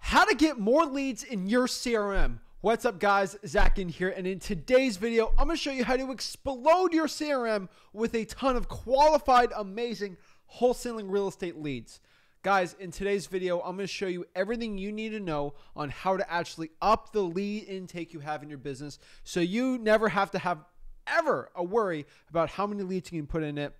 How to get more leads in your CRM. What's up, guys? Zach Ginn here, and in today's video, I'm going to show you how to explode your CRM with a ton of qualified, amazing wholesaling real estate leads. Guys, in today's video, I'm going to show you everything you need to know on how to actually up the lead intake you have in your business so you never have to have ever a worry about how many leads you can put in it.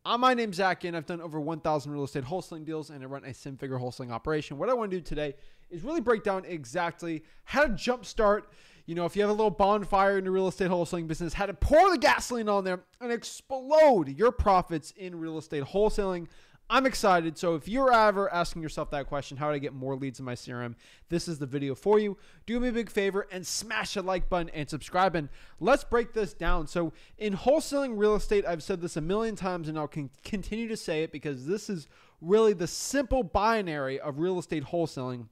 My name's Zach Ginn. I've done over 1,000 real estate wholesaling deals, and I run a seven-figure wholesaling operation. What I want to do today is really break down exactly how to jumpstart, if you have a little bonfire in your real estate wholesaling business, how to pour the gasoline on there and explode your profits in real estate wholesaling. I'm excited. So if you're ever asking yourself that question, how do I get more leads in my CRM? This is the video for you. Do me a big favor and smash the like button and subscribe. And let's break this down. So in wholesaling real estate, I've said this a million times and I'll continue to say it because this is really the simple binary of real estate wholesaling.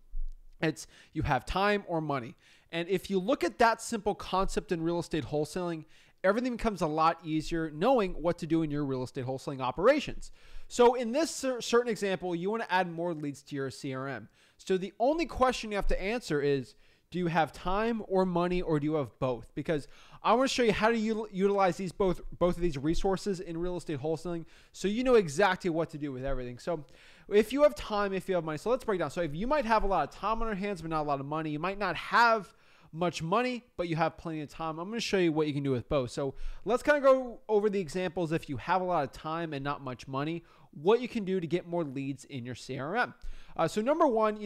It's you have time or money. And if you look at that simple concept in real estate wholesaling, everything becomes a lot easier knowing what to do in your real estate wholesaling operations. So in this certain example, you want to add more leads to your CRM. So the only question you have to answer is, do you have time or money, or do you have both? Because I want to show you how to utilize these both of these resources in real estate wholesaling so you know exactly what to do with everything. So if you have time, if you have money, so let's break down. So if you might have a lot of time on your hands but not a lot of money, you might not have much money, but you have plenty of time. I'm going to show you what you can do with both. So let's kind of go over the examples. If you have a lot of time and not much money, what you can do to get more leads in your CRM. So number one,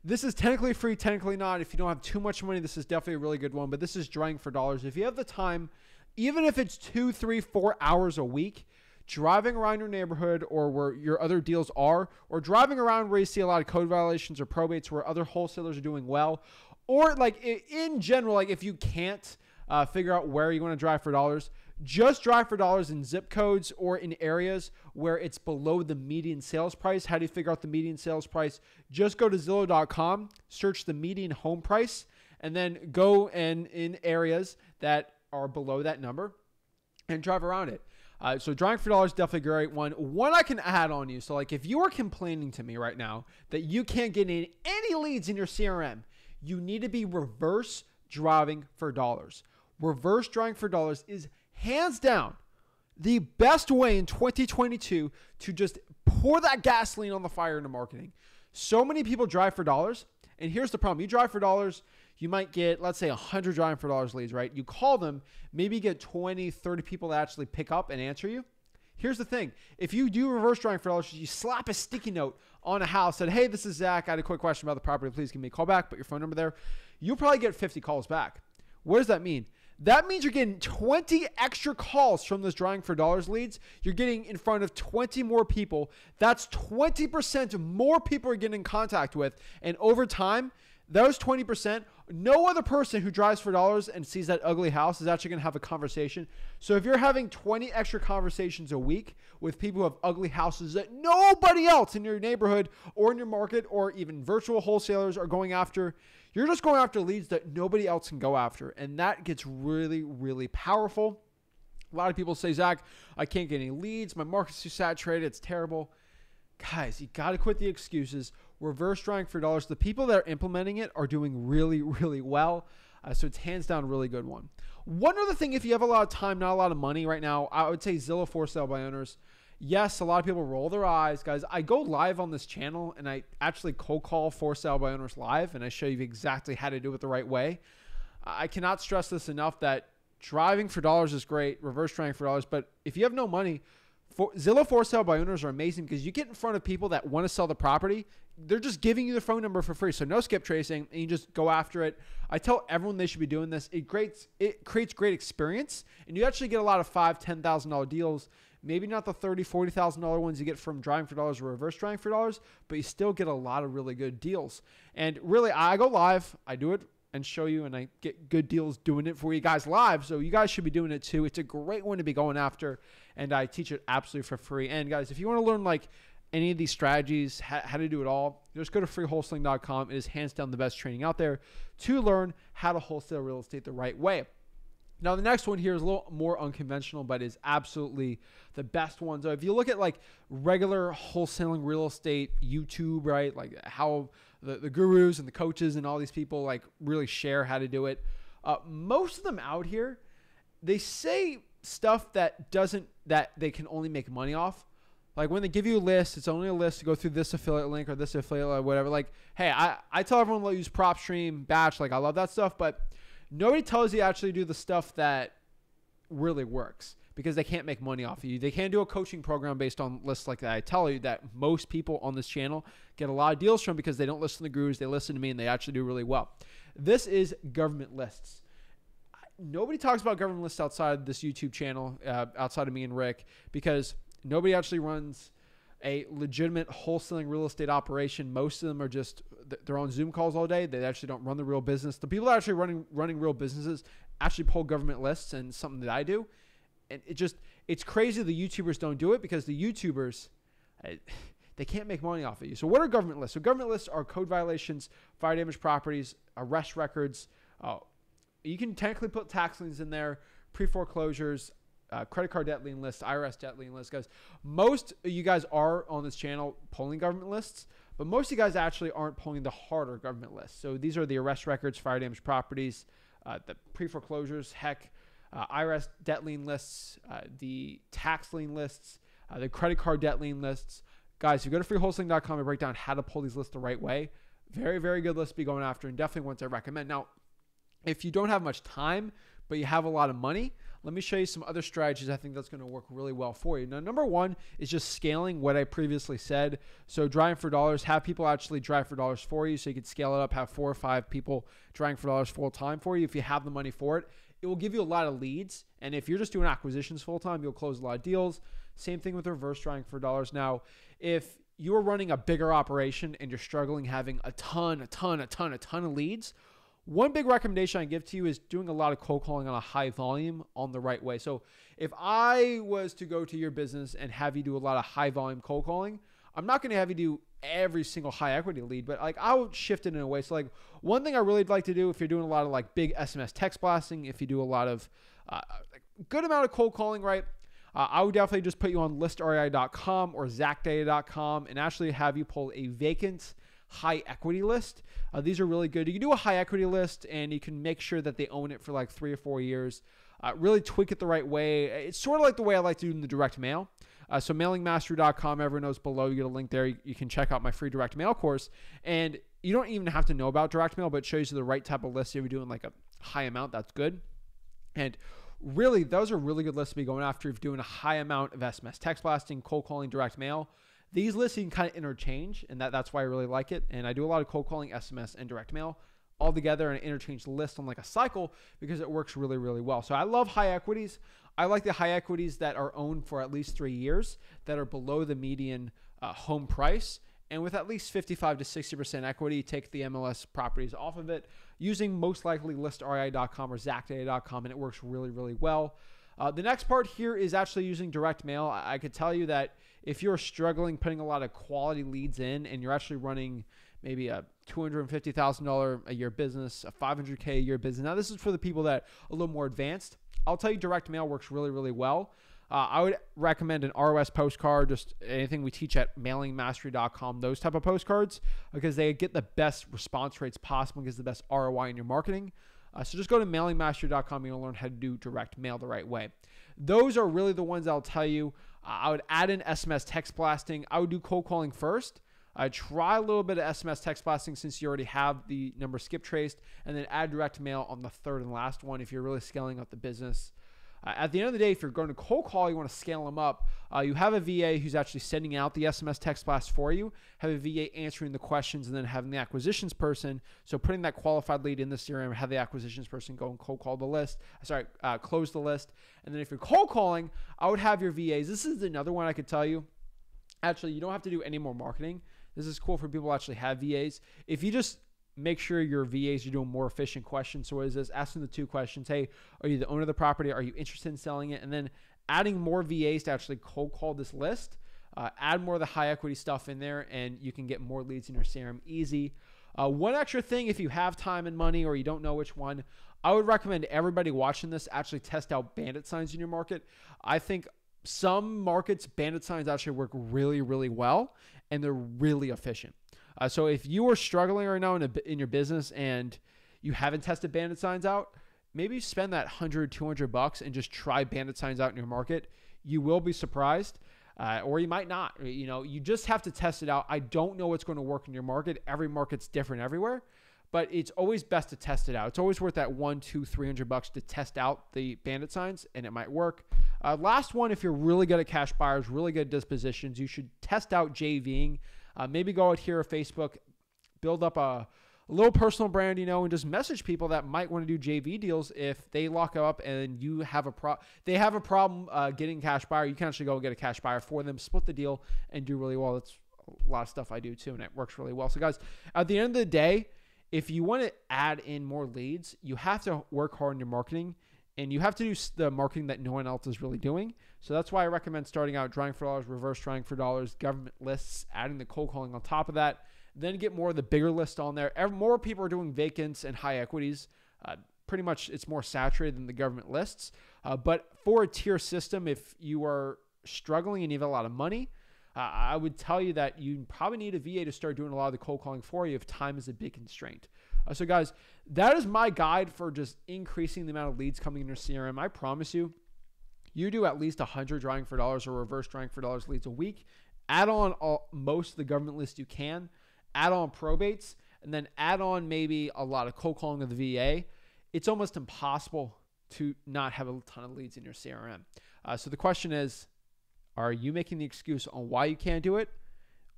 this is technically free, technically not. If you don't have too much money, this is definitely a really good one, but this is drawing for dollars. If you have the time, even if it's 2, 3, 4 hours a week, driving around your neighborhood or where your other deals are, or driving around where you see a lot of code violations or probates where other wholesalers are doing well, or like in general, like if you can't figure out where you want to drive for dollars, just drive for dollars in zip codes or in areas where it's below the median sales price. How do you figure out the median sales price? Just go to Zillow.com, search the median home price, and then go in areas that are below that number and drive around it. So driving for dollars, definitely a great one. One I can add on you. So like if you are complaining to me right now that you can't get any leads in your CRM, you need to be reverse driving for dollars. Reverse driving for dollars is hands down the best way in 2022 to just pour that gasoline on the fire into marketing. So many people drive for dollars. And here's the problem. You drive for dollars, you might get, let's say 100 driving for dollars leads, right? You call them, maybe get 20, 30 people that actually pick up and answer you. Here's the thing. If you do reverse driving for dollars, you slap a sticky note on a house, said, hey, this is Zach. I had a quick question about the property. Please give me a call back. Put your phone number there. You'll probably get 50 calls back. What does that mean? That means you're getting 20 extra calls from those driving for dollars leads. You're getting in front of 20 more people. That's 20% more people are getting in contact with. And over time, those 20%, no other person who drives for dollars and sees that ugly house is actually going to have a conversation. So if you're having 20 extra conversations a week with people who have ugly houses that nobody else in your neighborhood or in your market or even virtual wholesalers are going after, you're just going after leads that nobody else can go after. And that gets really, really powerful. A lot of people say, Zach, I can't get any leads. My market's too saturated. It's terrible. Guys, you got to quit the excuses. Reverse driving for dollars. The people that are implementing it are doing really, really well. So it's hands down a really good one. One other thing, if you have a lot of time, not a lot of money right now, I would say Zillow for sale by owners. Yes, a lot of people roll their eyes. Guys, I go live on this channel and I actually cold call for sale by owners live and I show you exactly how to do it the right way. I cannot stress this enough that driving for dollars is great, reverse driving for dollars, but if you have no money, Zillow for sale by owners are amazing because you get in front of people that want to sell the property. They're just giving you the phone number for free. So no skip tracing and you just go after it. I tell everyone they should be doing this. It creates great experience and you actually get a lot of $5,000, $10,000 deals. Maybe not the $30,000, $40,000 ones you get from driving for dollars or reverse driving for dollars, but you still get a lot of really good deals. And really, I go live, I do it and show you, and I get good deals doing it for you guys live. So you guys should be doing it too. It's a great one to be going after, and I teach it absolutely for free. And guys, if you want to learn like any of these strategies, how to do it all, just go to freewholesaling.com. It is hands down the best training out there to learn how to wholesale real estate the right way. Now, the next one here is a little more unconventional, but is absolutely the best one. So if you look at like regular wholesaling real estate YouTube, right, like how the gurus and the coaches and all these people like really share how to do it, most of them out here, they say stuff that they can only make money off. Like when they give you a list, it's only a list to go through this affiliate link or this affiliate or whatever. Like, hey, I tell everyone to use PropStream, Batch. Like I love that stuff, but nobody tells you actually do the stuff that really works because they can't make money off of you. They can't do a coaching program based on lists like that. I tell you that most people on this channel get a lot of deals from because they don't listen to the gurus. They listen to me and they actually do really well. This is government lists. Nobody talks about government lists outside this YouTube channel, outside of me and Rick, because nobody actually runs a legitimate wholesaling real estate operation. Most of them are just, they're on Zoom calls all day. They actually don't run the real business. The people that are actually running real businesses actually pull government lists, and something that I do. And it's crazy the YouTubers don't do it because the YouTubers, they can't make money off of you. So what are government lists? So government lists are code violations, fire damage properties, arrest records. You can technically put tax liens in there, pre-foreclosures, credit card debt lien lists, IRS debt lien lists, guys. Most of you guys are on this channel pulling government lists, but most of you guys actually aren't pulling the harder government lists. So these are the arrest records, fire damage properties, the pre-foreclosures, IRS debt lien lists, the tax lien lists, the credit card debt lien lists. Guys, if you go to freewholesaling.com and break down how to pull these lists the right way, very, very good list to be going after, and definitely ones I recommend. Now, if you don't have much time, but you have a lot of money, let me show you some other strategies I think that's going to work really well for you. Now, number one is just scaling what I previously said. So driving for dollars, have people actually drive for dollars for you so you can scale it up, have 4 or 5 people driving for dollars full time for you. If you have the money for it, it will give you a lot of leads. And if you're just doing acquisitions full time, you'll close a lot of deals. Same thing with reverse driving for dollars. Now, if you're running a bigger operation and you're struggling having a ton of leads, one big recommendation I give to you is doing a lot of cold calling on a high volume on the right way. So if I was to go to your business and have you do a lot of high volume cold calling, I'm not going to have you do every single high equity lead, but like I would shift it in a way. So like one thing I really like to do if you're doing a lot of like big SMS text blasting, if you do a lot of good amount of cold calling, right? I would definitely just put you on listrei.com or zachdata.com and actually have you pull a vacant high equity list. These are really good. You can do a high equity list and you can make sure that they own it for like 3 or 4 years. Really tweak it the right way. It's sort of like the way I like to do in the direct mail. So mailingmastery.com, everyone knows below, you get a link there. You can check out my free direct mail course. And you don't even have to know about direct mail, but it shows you the right type of list. If you're doing like a high amount, that's good. And really, those are really good lists to be going after if you're doing a high amount of SMS text blasting, cold calling, direct mail. These lists you can kind of interchange, and that's why I really like it. And I do a lot of cold calling, SMS, and direct mail all together, and I interchange the list on like a cycle because it works really, really well. So I love high equities. I like the high equities that are owned for at least 3 years, that are below the median home price, and with at least 55 to 60% equity, take the MLS properties off of it using most likely listrei.com or zachdata.com, and it works really, really well. The next part here is actually using direct mail. I could tell you that if you're struggling putting a lot of quality leads in and you're actually running maybe a $250,000 a year business, a $500K a year business. Now, this is for the people that are a little more advanced. I'll tell you direct mail works really, really well. I would recommend an ROS postcard, just anything we teach at mailingmastery.com, those type of postcards, because they get the best response rates possible and gives the best ROI in your marketing. So just go to mailingmastery.com and you'll learn how to do direct mail the right way. Those are really the ones I'll tell you. I would add in SMS text blasting. I would do cold calling first. Try a little bit of SMS text blasting since you already have the number skip traced, and then add direct mail on the third and last one if you're really scaling up the business. At the end of the day, if you're going to cold call, you want to scale them up. You have a VA who's actually sending out the SMS text blast for you, have a VA answering the questions, and then having the acquisitions person, so putting that qualified lead in the CRM, have the acquisitions person go and cold call the list, close the list. And then if you're cold calling, I would have your VAs. This is another one I could tell you. Actually, you don't have to do any more marketing. This is cool for people who actually have VAs. If you just make sure your VAs are doing more efficient questions. So what is this? Asking the 2 questions. Hey, are you the owner of the property? Are you interested in selling it? And then adding more VAs to actually cold call this list. Add more of the high equity stuff in there, and you can get more leads in your CRM easy. One extra thing, if you have time and money or you don't know which one, I would recommend everybody watching this actually test out bandit signs in your market. I think some markets, bandit signs actually work really, really well, and they're really efficient. So if you are struggling right now in your business and you haven't tested bandit signs out, maybe spend that $100, $200 and just try bandit signs out in your market. You will be surprised, or you might not. You just have to test it out. I don't know what's going to work in your market. Every market's different everywhere, but it's always best to test it out. It's always worth that $100, $200, $300 to test out the bandit signs, and it might work. Last one, if you're really good at cash buyers, really good at dispositions, you should test out JVing. Maybe go out here on Facebook, build up a little personal brand, and just message people that might want to do JV deals. If they lock up and you have they have a problem getting cash buyer, you can actually go and get a cash buyer for them, split the deal, and do really well. That's a lot of stuff I do too, and it works really well. So guys, at the end of the day, if you want to add in more leads, you have to work hard on your marketing, and you have to do the marketing that no one else is really doing. So that's why I recommend starting out drawing for dollars, reverse drawing for dollars, government lists, adding the cold calling on top of that. Then get more of the bigger list on there. More people are doing vacants and high equities. Pretty much it's more saturated than the government lists. But for a tier system, if you are struggling and you have a lot of money, I would tell you that you probably need a VA to start doing a lot of the cold calling for you if time is a big constraint. So guys, that is my guide for just increasing the amount of leads coming in your CRM. I promise you, you do at least 100 drawing for dollars or reverse drawing for dollars leads a week. Add on most of the government list you can. Add on probates, and then add on maybe a lot of cold calling of the VA. It's almost impossible to not have a ton of leads in your CRM. So the question is, are you making the excuse on why you can't do it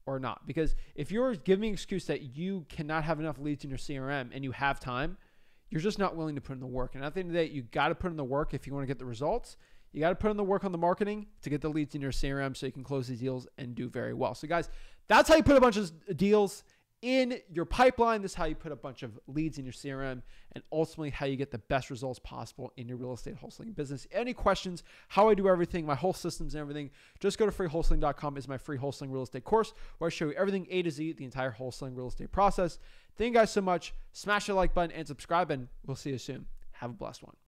or not? Because if you're giving an excuse that you cannot have enough leads in your CRM and you have time, you're just not willing to put in the work. And at the end of the day, you got to put in the work if you want to get the results. You got to put in the work on the marketing to get the leads in your CRM so you can close these deals and do very well. So guys, that's how you put a bunch of deals in your pipeline. This is how you put a bunch of leads in your CRM, and ultimately how you get the best results possible in your real estate wholesaling business. Any questions, how I do everything, my whole systems and everything, just go to freewholesaling.com. Is my free wholesaling real estate course where I show you everything A to Z, the entire wholesaling real estate process. Thank you guys so much. Smash the like button and subscribe, and we'll see you soon. Have a blessed one.